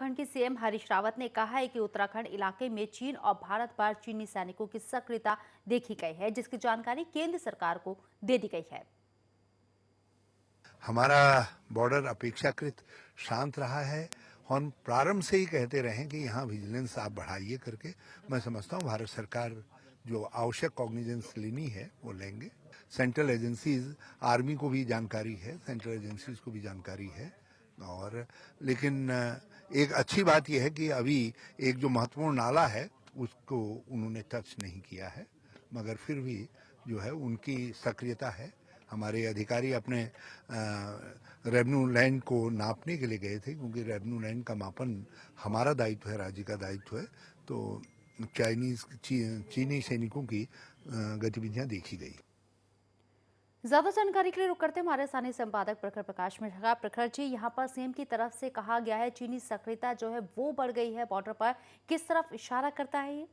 उत्तराखंड के सीएम हरीश रावत ने कहा है कि उत्तराखंड इलाके में चीन और भारत पर चीनी सैनिकों की सक्रियता देखी गई है, जिसकी जानकारी केंद्र सरकार को दे दी गई है। हमारा बॉर्डर अपेक्षाकृत शांत रहा है। हम प्रारंभ से ही कहते रहे कि यहाँ विजिलेंस आप बढ़ाइए करके। मैं समझता हूँ भारत सरकार जो आवश्यक कॉग्निजेंस लेनी है वो लेंगे। सेंट्रल एजेंसीज, आर्मी को भी जानकारी है, सेंट्रल एजेंसीज को भी जानकारी है। और लेकिन एक अच्छी बात यह है कि अभी एक जो महत्वपूर्ण नाला है उसको उन्होंने टच नहीं किया है, मगर फिर भी जो है उनकी सक्रियता है। हमारे अधिकारी अपने रेवेन्यू लैंड को नापने के लिए गए थे, क्योंकि रेवेन्यू लैंड का मापन हमारा दायित्व है, राज्य का दायित्व है। तो चीनी सैनिकों की गतिविधियां देखी गई। ज्यादा जानकारी के लिए रुक करते हमारे स्थानीय संपादक प्रखर प्रकाश मिश्रा। प्रखर जी, यहाँ पर सीएम की तरफ से कहा गया है चीनी सक्रियता जो है वो बढ़ गई है बॉर्डर पर, किस तरफ इशारा करता है ये?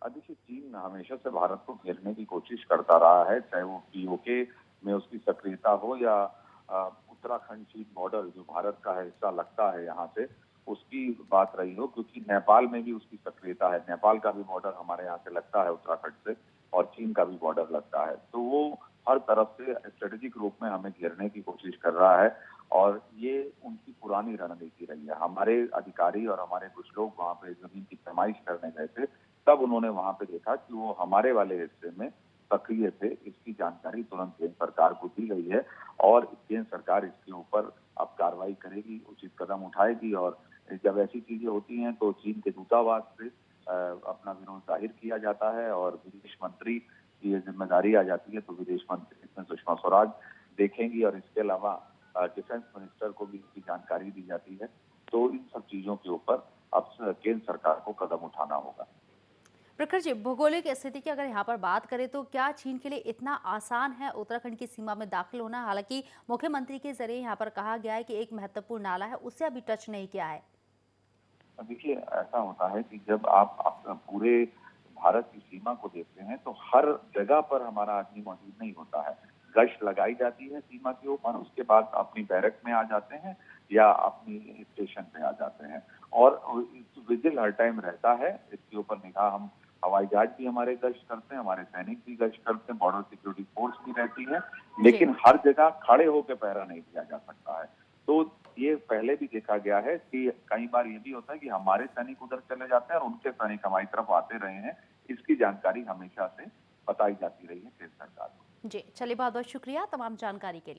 देखिए, चीन हमेशा से भारत को घेरने की कोशिश करता रहा है, चाहे वो पीओके में उसकी सक्रियता हो या उत्तराखंड चीन बॉर्डर जो भारत का हिस्सा लगता है यहाँ से, उसकी बात रही हो। क्योंकि नेपाल में भी उसकी सक्रियता है, नेपाल का भी बॉर्डर हमारे यहाँ से लगता है उत्तराखंड से, और चीन का भी बॉर्डर लगता है। तो वो हर तरफ से स्ट्रेटेजिक रूप में हमें घेरने की कोशिश कर रहा है, और ये उनकी पुरानी रणनीति रही है। हमारे अधिकारी और हमारे कुछ लोग वहाँ पे जमीन की पैमाइश करने गए थे, तब उन्होंने वहां पे देखा कि वो हमारे वाले हिस्से में सक्रिय थे। इसकी जानकारी तुरंत केंद्र सरकार को दी गई है, और केंद्र सरकार इसके ऊपर अब कार्रवाई करेगी, उचित कदम उठाएगी। और जब ऐसी चीजें होती हैं तो चीन के दूतावास से अपना विरोध जाहिर किया जाता है, और विदेश मंत्री की ये जिम्मेदारी आ जाती है। तो विदेश मंत्री इसमें सुषमा स्वराज देखेंगी, और इसके अलावा डिफेंस मिनिस्टर को भी इसकी जानकारी दी जाती है। तो इन सब चीजों के ऊपर अब केंद्र सरकार को कदम उठाना होगा। प्रखर जी, भौगोलिक स्थिति की अगर यहाँ पर बात करें तो क्या चीन के लिए इतना आसान है उत्तराखंड की सीमा में दाखिल होना? हालांकि मुख्यमंत्री के जरिए यहाँ पर कहा गया है कि एक महत्वपूर्ण नाला है, उसे अभी टच नहीं किया है। देखिए, ऐसा होता है कि जब आप पूरे भारत की सीमा को देखते हैं तो हर जगह पर हमारा आदमी मौजूद नहीं होता है। गश्त लगाई जाती है सीमा के ऊपर, उसके बाद अपनी बैरक में आ जाते हैं या अपनी स्टेशन पे आ जाते हैं, और विजिल हर टाइम रहता है। इसके ऊपर निगाह हम हवाई जहाज भी हमारे गश्त करते हैं, हमारे सैनिक भी गश्त करते हैं, बॉर्डर सिक्योरिटी फोर्स भी रहती है, जी। लेकिन हर जगह खड़े होकर पहरा नहीं दिया जा सकता है। तो ये पहले भी देखा गया है कि कई बार ये भी होता है कि हमारे सैनिक उधर चले जाते हैं और उनके सैनिक हमारी तरफ आते रहे हैं। इसकी जानकारी हमेशा से बताई जाती रही है केंद्र सरकार को। जी, चलिए, बहुत बहुत शुक्रिया तमाम जानकारी के लिए।